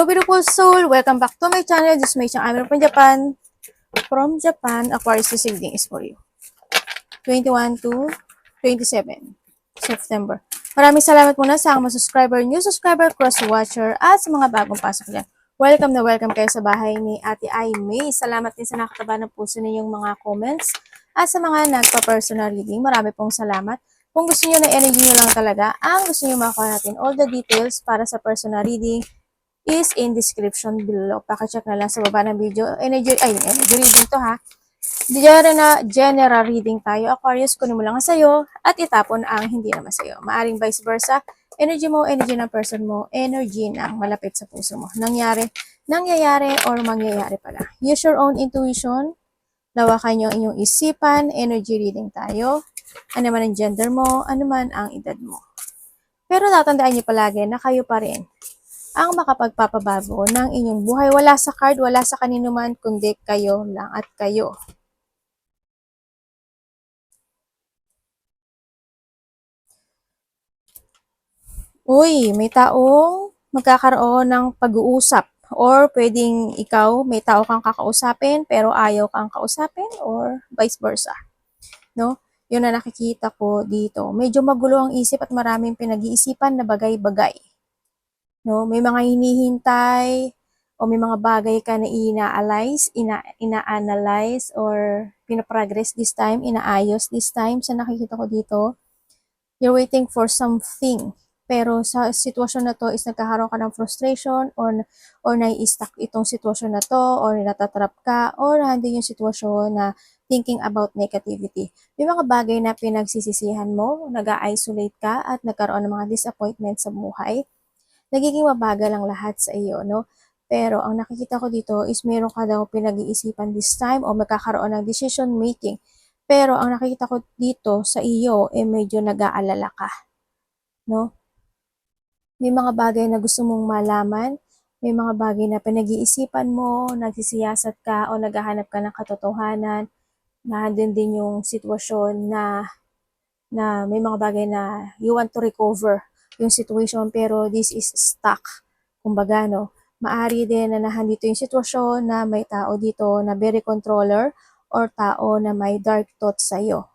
Hello beautiful soul! Welcome back to my channel. This is my channel from Japan. From Japan, Aquarius reading is for you. 21 to 27 September. Maraming salamat muna sa mga subscriber, new subscriber, cross-watcher, at sa mga bagong pasok dyan. Welcome na welcome kayo sa bahay ni Ate Aimee. Salamat din sa nakataba ng puso ninyong mga comments. At sa mga nagpa-personal reading, marami pong salamat. Kung gusto niyo na energy nyo lang talaga, ang gusto niyo makuha natin all the details para sa personal reading is in description below. Pakicheck na lang sa baba ng video. Energy reading to ha. General reading tayo. Aquarius, kunin mo lang ang sayo at itapon ang hindi naman sayo. Maaring vice versa. Energy mo, energy ng person mo, energy ng malapit sa puso mo. Nangyayari or mangyayari pala. Use your own intuition. Lawakan nyo inyong isipan. Energy reading tayo. Ano man ang gender mo, ano man ang edad mo. Pero tatandaan nyo palagi na kayo pa rin ang makapagpapabago ng inyong buhay. Wala sa card, wala sa kanino man, kundi kayo lang at kayo. Uy, may taong magkakaroon ng pag-uusap or pwedeng ikaw, may tao kang kakausapin pero ayaw kang kausapin or vice versa. No? Yun na nakikita ko dito. Medyo magulo ang isip at maraming pinag-iisipan na bagay-bagay. No, may mga hinihintay o may mga bagay ka na ina-analyze or pinaprogress this time, inaayos this time. Sa nakikita ko dito, you're waiting for something. Pero sa sitwasyon na to is nagkakaroon ka ng frustration or nai-stuck itong sitwasyon na to or natatrap ka or nandun yung sitwasyon na thinking about negativity. May mga bagay na pinagsisisihan mo, nag-isolate ka at nagkaroon ng mga disappointment sa buhay. Nagiging mabagal ang lahat sa iyo, no? Pero ang nakikita ko dito is meron ka daw pinag-iisipan this time o magkakaroon ng decision making. Pero ang nakikita ko dito sa iyo medyo nag-aalala ka, no? May mga bagay na gusto mong malaman, may mga bagay na pinag-iisipan mo, nagsisiyasat ka o naghahanap ka ng katotohanan. Nandun din yung sitwasyon na may mga bagay na you want to recover yung situation pero this is stuck. Kumbaga, no, maari din na nandito yung sitwasyon na may tao dito na very controller or tao na may dark thoughts sa'yo.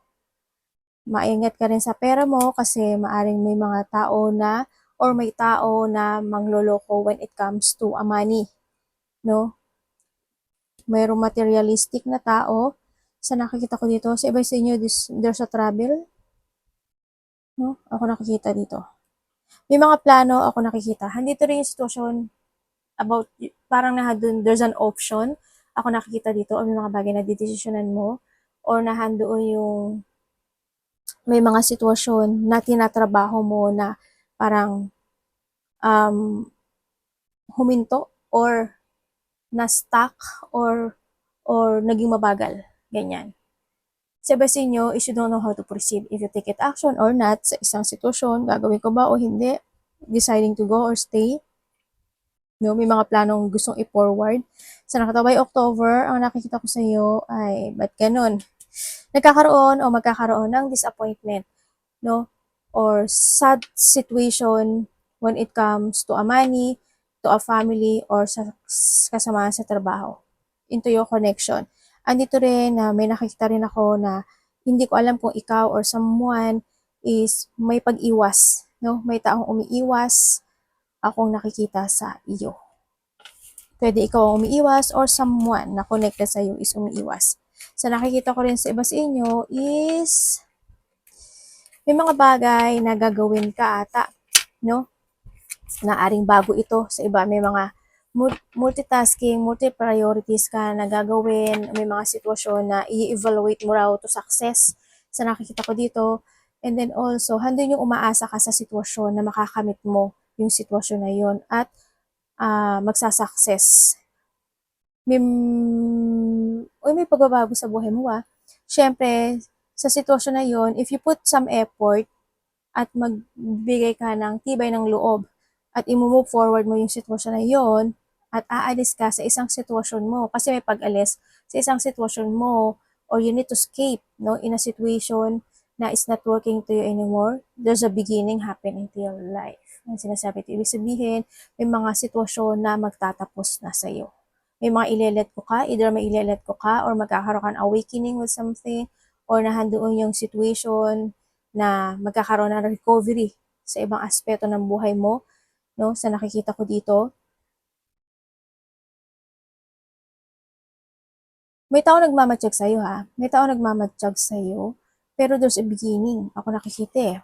Maingat ka rin sa pera mo kasi maaring may mga tao na or may tao na mangloloko when it comes to a money. No? Mayroong materialistic na tao. Sa nakikita ko dito, sa iba sa inyo, there's a travel. No? Ako nakikita dito. May mga plano ako nakikita. Handito rin yung sitwasyon about, parang nahadun, there's an option. Ako nakikita dito, o may mga bagay na didesisyonan mo, or nahandoon yung, may mga sitwasyon na tinatrabaho mo na parang huminto, or na-stuck, or naging mabagal. Ganyan. Sabi sa inyo is you don't know how to proceed. If you take it action or not sa isang sitwasyon, gagawin ko ba o hindi, deciding to go or stay. No, may mga planong gustong i-forward. Sa nakataway October, ang nakikita ko sa iyo ay, ba't ganun? Nagkakaroon o magkakaroon ng disappointment, no? Or sad situation when it comes to a money, to a family, or sa kasama sa trabaho. Into your connection. Andito rin na may nakikita rin ako na hindi ko alam kung ikaw or someone is may pag-iwas, no? May taong umiiwas akong nakikita sa iyo. Pwede ikaw ang umiiwas or someone na connected sa iyo is umiiwas. Sa nakikita ko rin sa iba sa inyo is may mga bagay na gagawin ka ata, no? Naaring bago ito. Sa iba may mga multitasking, multi-priorities ka na gagawin, may mga sitwasyon na i-evaluate mo raw to success sa nakikita ko dito. And then also, handun yung umaasa ka sa sitwasyon na makakamit mo yung sitwasyon na yun at magsasuccess. May pagbabago sa buhay mo Siyempre, sa sitwasyon na yun, if you put some effort at magbigay ka ng tibay ng loob, at i-move forward mo yung sitwasyon na yon at aalis ka sa isang sitwasyon mo kasi may pag-alis sa isang sitwasyon mo or you need to escape, no, in a situation na is not working to you anymore. There's a beginning happening to your life. Ang sinasabi ito, ibig sabihin, may mga sitwasyon na magtatapos na sa'yo. May mga ilelet ko ka, either may ilelet ko ka or magkakaroon ka ng awakening with something or nahandoon yung situation na magkakaroon ng recovery sa ibang aspeto ng buhay mo, no? Sa nakikita ko dito. May tao nagmamatiyag sa'yo ha. May tao nagmamatiyag sa'yo. Pero there's a beginning. Ako nakikita eh.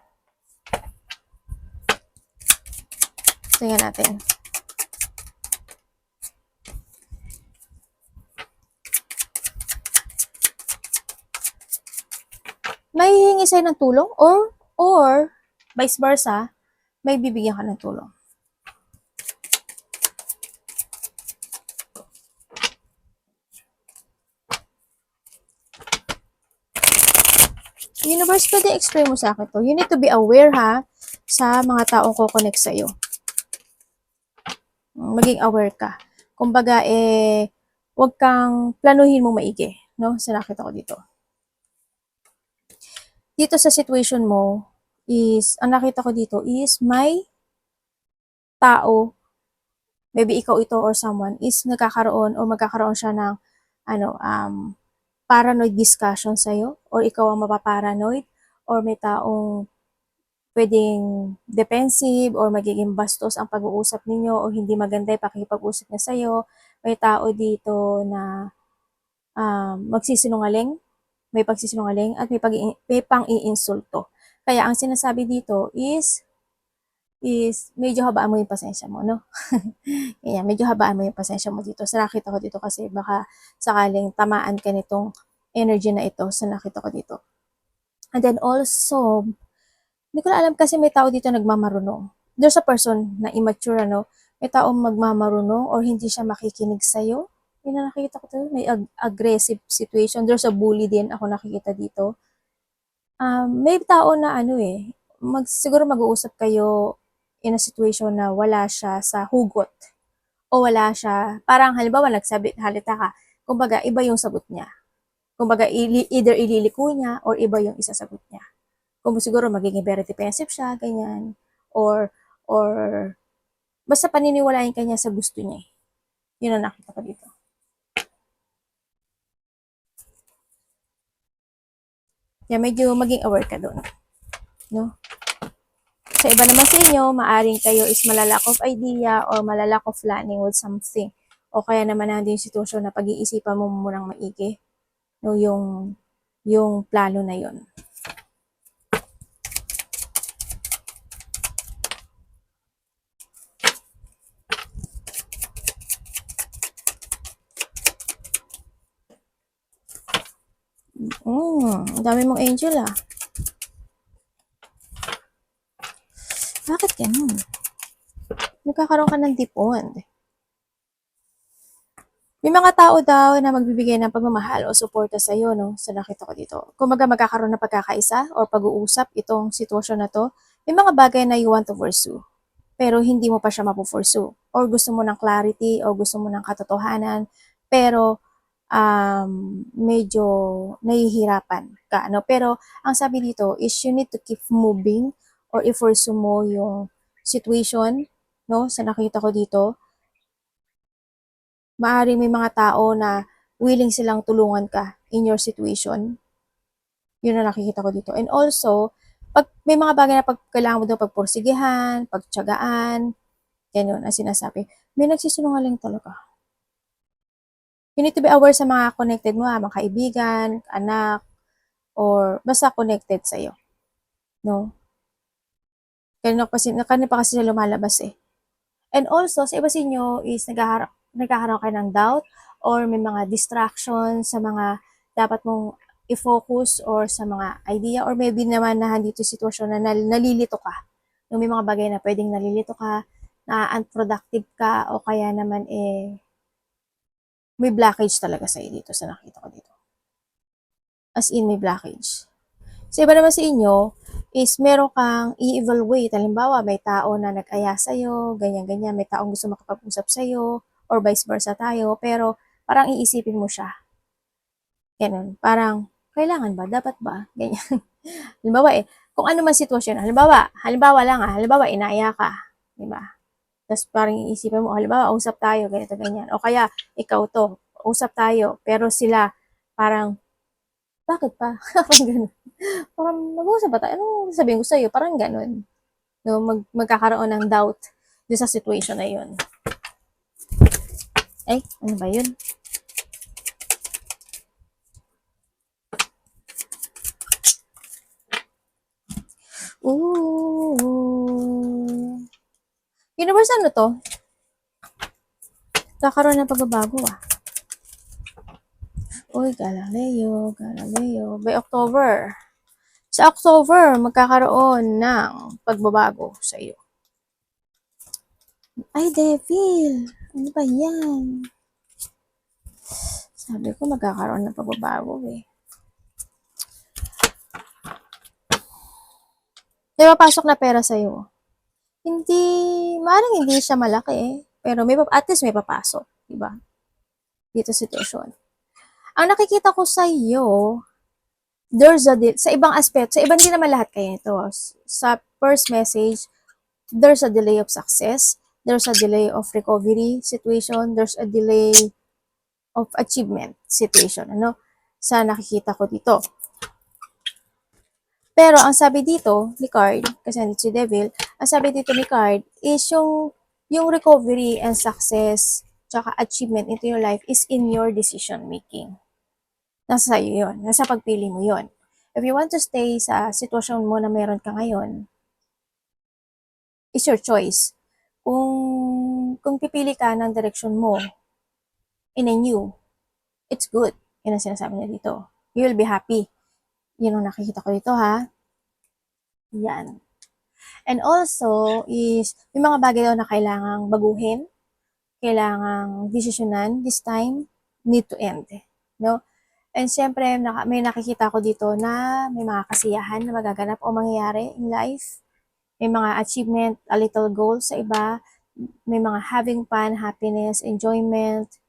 Tingnan natin. May hihingi sa'yo ng tulong or vice versa, may bibigyan ka ng tulong. Universe, pwede explain mo sa akin to. You need to be aware ha sa mga taong ko-connect sa'yo. Maging aware ka. Kumbaga, huwag kang planuhin mo maigi. No? Sa nakita ko dito. Dito sa situation mo, ang nakita ko dito is may tao, maybe ikaw ito or someone, is nagkakaroon o magkakaroon siya ng paranoid discussion sa'yo or ikaw ang mapaparanoid or may taong pwedeng defensive or magiging bastos ang pag-uusap ninyo o hindi maganda yung pakikipag-usap niya sa'yo. May tao dito na magsisinungaling, may pagsisinungaling at may pang-iinsulto. Kaya ang sinasabi dito is medyo habaan mo yung pasensya mo, no? Kaya medyo habaan mo yung pasensya mo dito. Sa nakita ko dito kasi baka sakaling tamaan ka nitong energy na ito sa nakita ko dito. And then also, hindi ko na alam kasi may tao dito nagmamarunong. There's a person na immature, ano? May taong magmamarunong or hindi siya makikinig sa'yo. Yun na nakikita ko dito. May aggressive situation. There's a bully din ako nakikita dito. May tao na siguro mag-uusap kayo in a situation na wala siya sa hugot o wala siya, parang halimbawa halita ka, kumbaga iba yung sagot niya. Kumbaga either ililiko niya or iba yung isasagot niya. Kung siguro magiging very defensive siya, ganyan, or basta paniniwalain ka niya sa gusto niya. Yun ang nakita ko dito. Kaya medyo maging aware ka doon. No? Sa iba naman sa inyo, maaring kayo is malalack of idea or malalack of planning with something. O kaya naman nandun yung sitwasyon na pag-iisipan mo munang maigi. No, yung plano na yun. Ang dami mong angel ah. Bakit ganun? Nagkakaroon ka ng deep bond. May mga tao daw na magbibigay ng pagmamahal o suporta sa iyo, no? Sa nakita ko dito. Kung magkakaroon ng pagkakaisa o pag-uusap itong sitwasyon na to, may mga bagay na you want to pursue. Pero hindi mo pa siya mapupursue. Or gusto mo ng clarity o gusto mo ng katotohanan. Pero medyo nahihirapan ka. No? Pero ang sabi dito is you need to keep moving or i-pursue mo yung situation, no? Sa nakita ko dito, maaaring may mga tao na willing silang tulungan ka in your situation. Yun ang nakikita ko dito. And also, pag may mga bagay na kailangan mo daw pagpursigihan, pagtiyagaan, ganyan ang sinasabi. May nagsisinungaling talaga. You need to be aware sa mga connected mo, mga kaibigan, anak, or basta connected sa'yo. No? Kanina pa kasi sila lumalabas eh. And also, sa iba sa inyo is nagkakaroon kayo ng doubt or may mga distractions sa mga dapat mong i-focus or sa mga idea or maybe naman na dito sitwasyon na nalilito ka. Yung may mga bagay na pwedeng nalilito ka, na unproductive ka o kaya naman may blockage talaga sa'yo dito sa nakita ko dito. As in, may blockage. Sa iba naman sa inyo, is meron kang i-evaluate. Halimbawa, may tao na nag-aya sa'yo, ganyan-ganyan, may taong gusto makapag-usap sa'yo, or vice versa tayo, pero parang iisipin mo siya. Ganun. Parang, kailangan ba? Dapat ba? Ganyan. Halimbawa kung ano man sitwasyon, halimbawa lang halimbawa inaya ka. di ba? Tapos parang iisipin mo, halimbawa, usap tayo, ganito, ganyan. O kaya, ikaw to, usap tayo, pero sila, parang, bakit pa? Parang ganun. Parang, mag-usap ba tayo? Anong sabihin ko sa'yo? Parang ganun. No, magkakaroon ng doubt doon sa situation na yun. Ay, ano ba yun? Ooh. Universe, ano to? Kakaroon ng pagbabago ah. Uy, Galileo, Galileo. By October. Sa October, magkakaroon ng pagbabago sa iyo. Ay, Devil! Ano ba yan? Sabi ko, magkakaroon ng pagbabago eh. May papasok na pera sa iyo. Hindi, maaaring hindi siya malaki eh. Pero at least may papasok. Diba? Dito sitwasyon. Ang nakikita ko sa iyo, sa ibang aspect, sa ibang din naman lahat kayo nito. Sa first message, there's a delay of success, there's a delay of recovery situation, there's a delay of achievement situation, ano, sa nakikita ko dito. Pero ang sabi dito ni card, kasi nandito si Devil, ang sabi dito ni card is yung recovery and success tsaka achievement into your life is in your decision making. Nasa sa'yo yun. Nasa pagpili mo yun. If you want to stay sa sitwasyon mo na meron ka ngayon, it's your choice. Kung pipili ka ng direction mo in a new, it's good. Yan ang sinasabi niya dito. You will be happy. Yun ang nakikita ko dito, ha? Yan. And also, is, may mga bagay daw na kailangang baguhin, kailangang desisyonan this time, need to end. No? And syempre, may nakikita ko dito na may mga kasiyahan na magaganap o mangyayari in life. May mga achievement, a little goal sa iba. May mga having fun, happiness, enjoyment.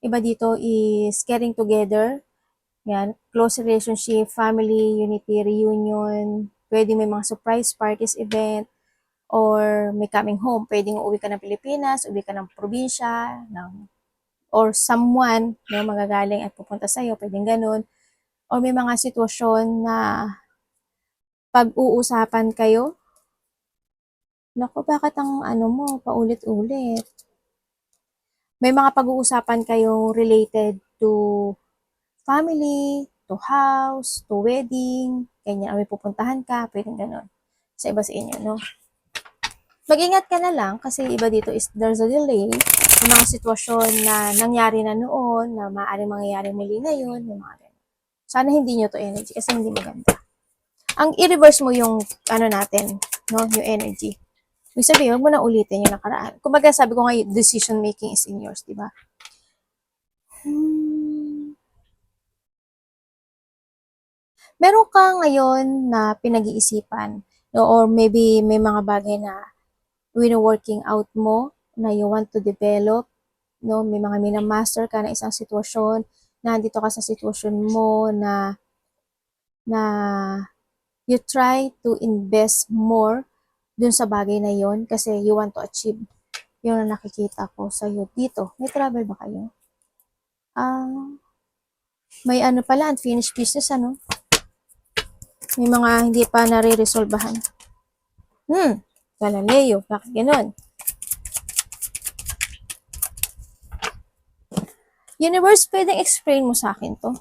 Iba dito is getting together. Yan, close relationship, family, unity, reunion. Pwede may mga surprise parties, event, or may coming home. Pwedeng uwi ka ng Pilipinas, uwi ka ng probinsya, or someone no, magagaling at pupunta sa'yo, pwedeng ganun. Or may mga sitwasyon na pag-uusapan kayo. Naku, bakit ang ano mo, paulit-ulit? May mga pag-uusapan kayo related to family, to house, to wedding, ganyan, may pupuntahan ka, pwedeng ganun. Sa iba sa inyo, no? Mag-ingat ka na lang kasi iba dito is there's a delay. May mga sitwasyon na nangyari na noon, na maaaring mangyayari muli ngayon, may mga ganun. Sana hindi nyo to energy kasi hindi maganda. Ang i-reverse mo yung ano natin, no, yung energy. Ibig sabihin, huwag mo na ulitin yung nakaraan. Kumbaga sabi ko nga, decision making is in yours, di ba? Meron ka ngayon na pinag-iisipan, no, or maybe may mga bagay na wino-working out mo na you want to develop, no, may mga minamaster ka na isang sitwasyon, na nandito ka sa sitwasyon mo na you try to invest more dun sa bagay na yon kasi you want to achieve. Yun ang nakikita ko sa iyo dito. May travel ba kayo? May ano pala, unfinished business, ano? May mga hindi pa nare-resolbahan. Galileo, bakit ganun? Universe, pwedeng explain mo sa akin to?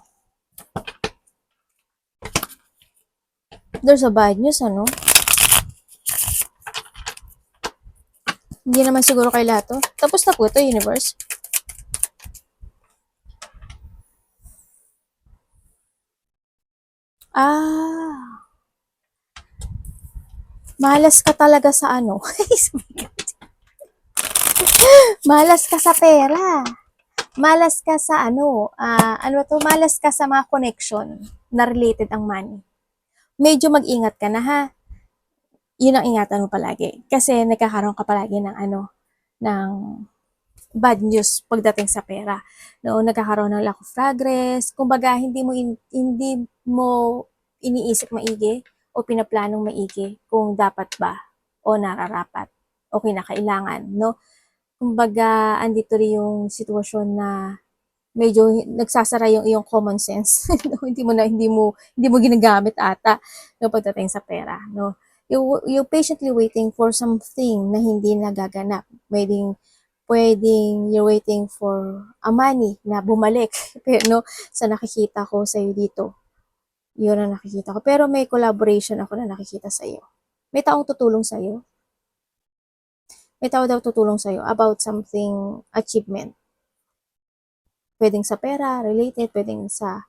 There's a bad news, ano? Hindi naman siguro kay lahat to. Tapos na po ito, Universe. Malas ka talaga sa ano. Malas ka sa pera. Malas ka sa ano, malas ka sa mga connection na related ang money. Medyo mag-ingat ka na, ha. Yun ang ingatan mo palagi. Kasi nagkakaroon ka palagi ng ng bad news pagdating sa pera. No, nagkakaroon ng lack of progress. Kumbaga, hindi mo iniisip maigi o pinaplanong maigi kung dapat ba o nararapat okay na kailangan, no? Kumbaga, andito rin yung sitwasyon na medyo nagsasara yung iyong common sense. No? Hindi mo ginagamit ata no pagdating sa pera, no? You patiently waiting for something na hindi nagaganap. Pwedeng you're waiting for a money na bumalik, pero no, sa nakikita ko sa iyo dito. Yun ang nakikita ko. Pero may collaboration ako na nakikita sa iyo. May taong tutulong sa iyo. May tao daw tutulong sa iyo about something achievement. Pwedeng sa pera, related, pwedeng sa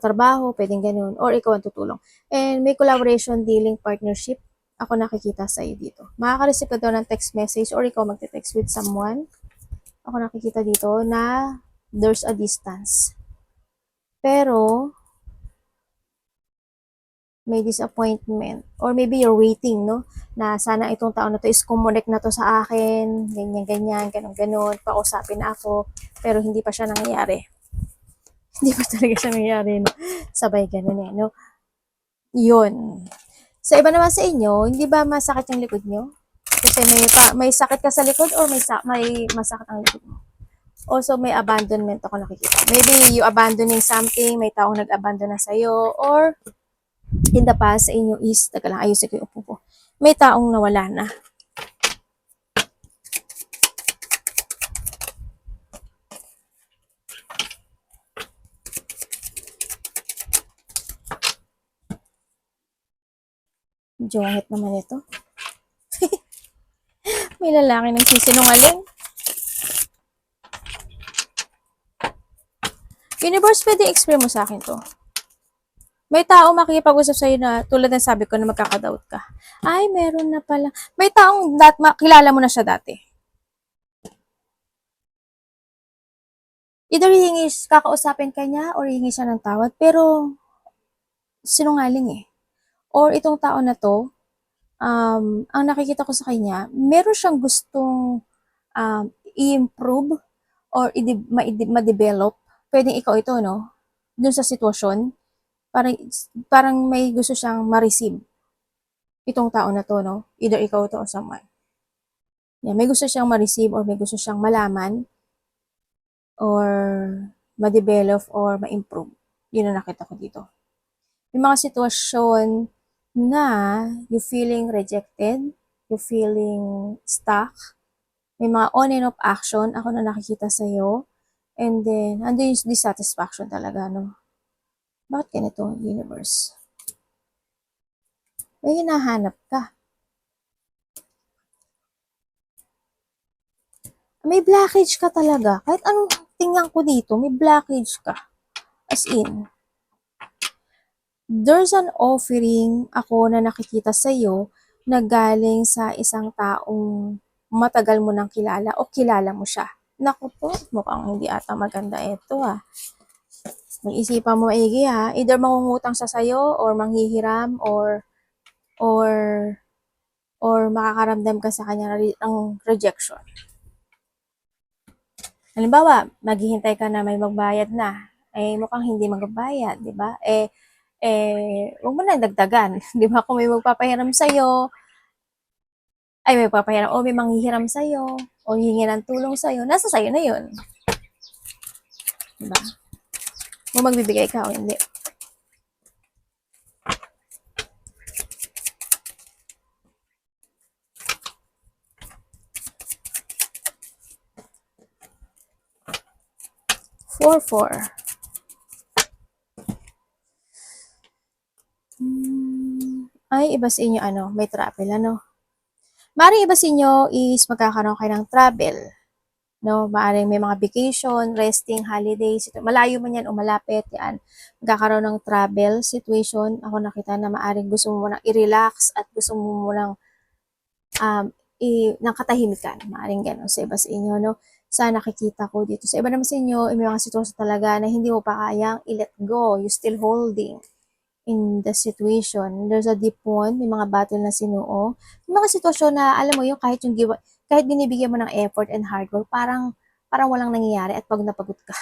trabaho, pwedeng ganun, or ikaw ang tutulong. And may collaboration, dealing, partnership, ako nakikita sa iyo dito. Makaka-receive ka daw ng text message or ikaw magte-text with someone. Ako nakikita dito na there's a distance. Pero, may disappointment. Or maybe you're waiting, no? Na sana itong taon na to is connect na to sa akin, ganyan, ganun, pausapin na ako, pero hindi pa siya nangyayari. Hindi pa talaga siya nangyayari, no? Sabay ganun eh, no? Yun. Sa iba naman sa inyo, hindi ba masakit yung likod nyo? Kasi may sakit ka sa likod or may masakit ang likod mo? Also, may abandonment ako nakikita. Maybe you abandoning something, may taong nag-abandon na sa'yo, or in the past sa inyo is, taga lang, ayusin ko yung upo ko. May taong nawala na. Jungit naman ito. May lalaki nagsisinungaling. Universe, pwede explain mo sa akin to. May tao makikipag-usap sa'yo na, tulad ng sabi ko na magkaka-doubt ka. Ay, meron na pala. May taong kilala mo na siya dati. Either kakausapin ka niya or hihingi siya ng tawad, pero sinungaling eh. Or itong tao na to, ang nakikita ko sa kanya, meron siyang gustong i-improve or ma-develop. Pwedeng ikaw ito, no? Dun sa sitwasyon, parang may gusto siyang ma-receive. Itong tao na to, no? Either ikaw to or someone. Yeah, may gusto siyang ma-receive or may gusto siyang malaman or ma-develop or ma-improve. Yun ang nakita ko dito. May mga sitwasyon na you feeling rejected, you feeling stuck, may mga on and off action ako na nakikita sa'yo, and then, andun yung dissatisfaction talaga, no? Bakit ganito, universe? May hinahanap ka. May blockage ka talaga. Kahit anong tingnan ko dito, may blockage ka. As in, there's an offering ako na nakikita sa'yo na galing sa isang taong matagal mo nang kilala o kilala mo siya. Naku po, mukhang hindi ata maganda ito ah. May isipan mo maigi ha. Either mangungutang siya sa'yo or manghihiram or makakaramdam ka sa kanya ng rejection. Halimbawa, maghihintay ka na may magbayad na. Eh, mukhang hindi magbayad, di ba? Huwag mo na dagdagan. Di ba? Kung may magpapahiram sa'yo, may magpapahiram, o may manghihiram sa'yo, o hihingi ng tulong sa'yo, nasa sa'yo na yun. Di ba? Kung magbibigay ka o hindi. Four. Ay, iba sa inyo, may travel, Maring iba sa inyo is magkakaroon kayo ng travel. No, maaaring may mga vacation, resting, holidays, malayo man yan o malapit yan. Magkakaroon ng travel situation. Ako nakita na maaaring gusto mo nang i-relax at gusto mo nang ng katahimikan. Maaaring gano'n sa iba sa inyo, no? Sa nakikita ko dito. Sa iba naman sa inyo, may mga sitwasyon talaga na hindi mo pa kayang i-let go. You still holding in the situation. There's a deep wound, may mga battle na sinuo. May mga sitwasyon na, alam mo yun, kahit binibigyan mo ng effort and hard work, parang walang nangyayari at pag napagod ka.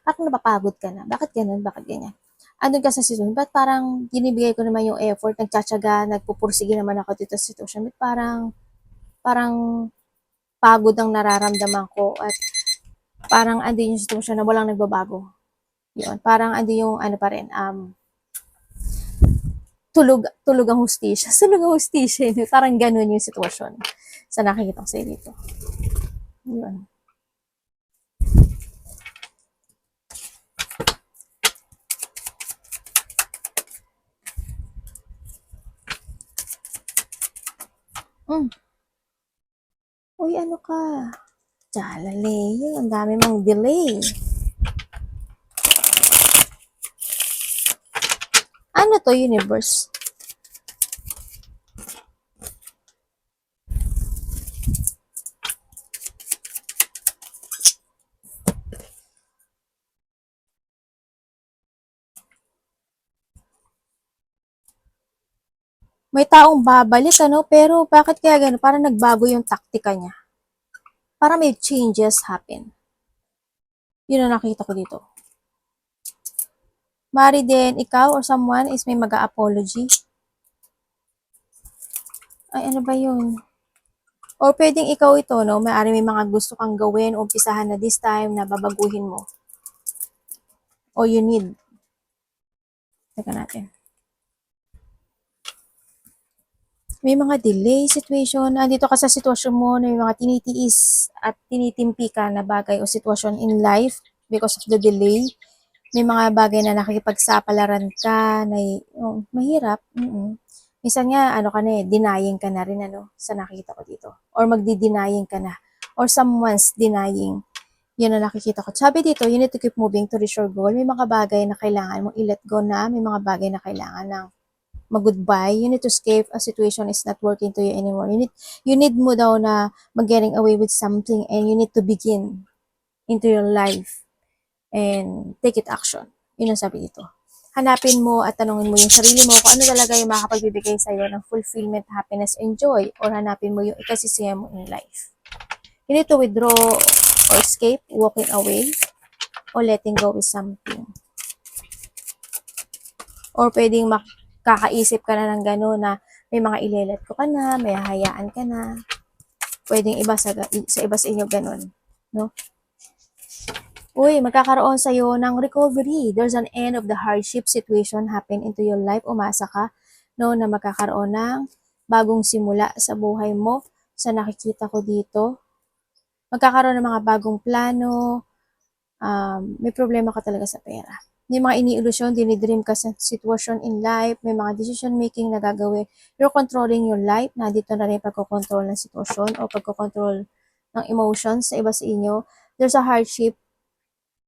Parang napapagod ka na. Bakit ganun? Bakit ganyan? Andun ka sa sitwasyon, ba't parang binibigay ko naman yung effort, nagtsatsaga, nagpupursige naman ako dito sa sitwasyon, ba't parang parang pagod ang nararamdaman ko at parang andun yung sitwasyon na walang nagbabago. Yun, parang andun yung ano pa rin, tulog ang hustisya. Tulog ang hustisya. Parang ganun yung sitwasyon sa nakikita ko sa dito. Yun. Uy, ano ka? Jalale, yun, ang dami mong delay. Ano to, universe? May taong babalik, ano? Pero bakit kaya gano'n? Parang nagbago yung taktika niya. Parang may changes happen. Yun ang nakita ko dito. Mari din, ikaw or someone is may mag-a-apology. Ay, ano ba yun? Or pwedeng ikaw ito, no? May mga gusto kang gawin, umpisahan na this time na babaguhin mo. O you need. Teka natin. May mga delay situation, andito ka sa sitwasyon mo na may mga tinitiis at tinitimpi ka na bagay o sitwasyon in life because of the delay. May mga bagay na nakikipagsapalaran ka na mahirap. Minsan nga, ano ka na denying ka na rin, ano, sa nakikita ko dito. Or magdi-denying ka na. Or someone's denying. Yun ang nakikita ko. Sabi dito, you need to keep moving to reach your goal. May mga bagay na kailangan mong i-let go na. May mga bagay na kailangan ng mag-goodbye. You need to escape a situation is not working to you anymore. You need mo daw na mag-getting away with something and you need to begin into your life and take it action. Yun ang sabi dito. Hanapin mo at tanungin mo yung sarili mo kung ano talaga yung makapagbibigay sa'yo ng fulfillment, happiness, and joy, or hanapin mo yung ikasisiya mo in life. You need to withdraw or escape, walking away, or letting go with something. Or pwedeng kakaisip ka na ng gano'n na may mga ilelet ko ka na, may hahayaan ka na. Pwedeng iba sa iba sa inyo gano'n, no? Uy, magkakaroon sa'yo ng recovery. There's an end of the hardship situation happen into your life. Umasa ka, no, na magkakaroon ng bagong simula sa buhay mo. Sa nakikita ko dito, magkakaroon ng mga bagong plano. May problema ka talaga sa pera. May mga iniilusyon, dinidream ka sa sitwasyon in life, may mga decision making na gagawin. You're controlling your life, na dito na rin pagkocontrol ng sitwasyon o pagkocontrol ng emotions sa iba sa inyo. There's a hardship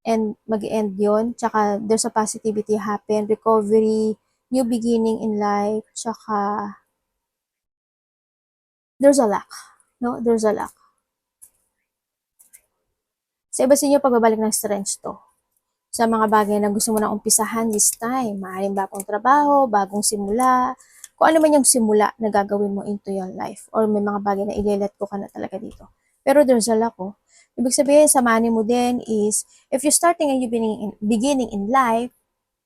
and mag-end yon. Tsaka there's a positivity happen, recovery, new beginning in life, tsaka there's a luck. No? There's a luck. Sa iba sa inyo, pagbabalik ng strength to. Sa mga bagay na gusto mo na umpisahan this time. Maaaring bagong trabaho, bagong simula, kung ano man yung simula na gagawin mo into your life. Or may mga bagay na i-let go ka na talaga dito. Pero there's a luck, oh. Ibig sabihin, sa money mo din is, if you're starting and you're beginning in life,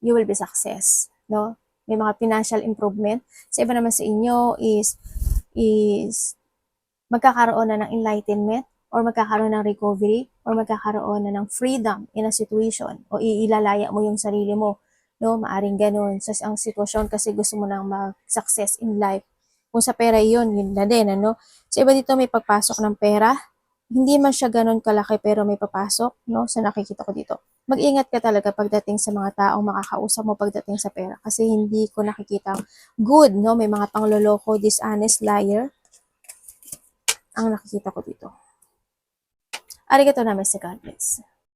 you will be success. No? May mga financial improvement. Sa iba naman sa inyo is magkakaroon na ng enlightenment, or magkakaroon ng recovery, or magkakaroon na ng freedom in a situation, o iilalaya mo yung sarili mo, no? Maaring ganun sa ang sitwasyon kasi gusto mo nang mag-success in life. Kung sa pera yun na din, ano? Sa iba dito may pagpasok ng pera, hindi man siya ganun kalaki pero may papasok, no? Sa nakikita ko dito. Mag-ingat ka talaga pagdating sa mga taong makakausap mo pagdating sa pera kasi hindi ko nakikita good, no? May mga pangloloko, dishonest, liar ang nakikita ko dito. Arigato namaste, God bless.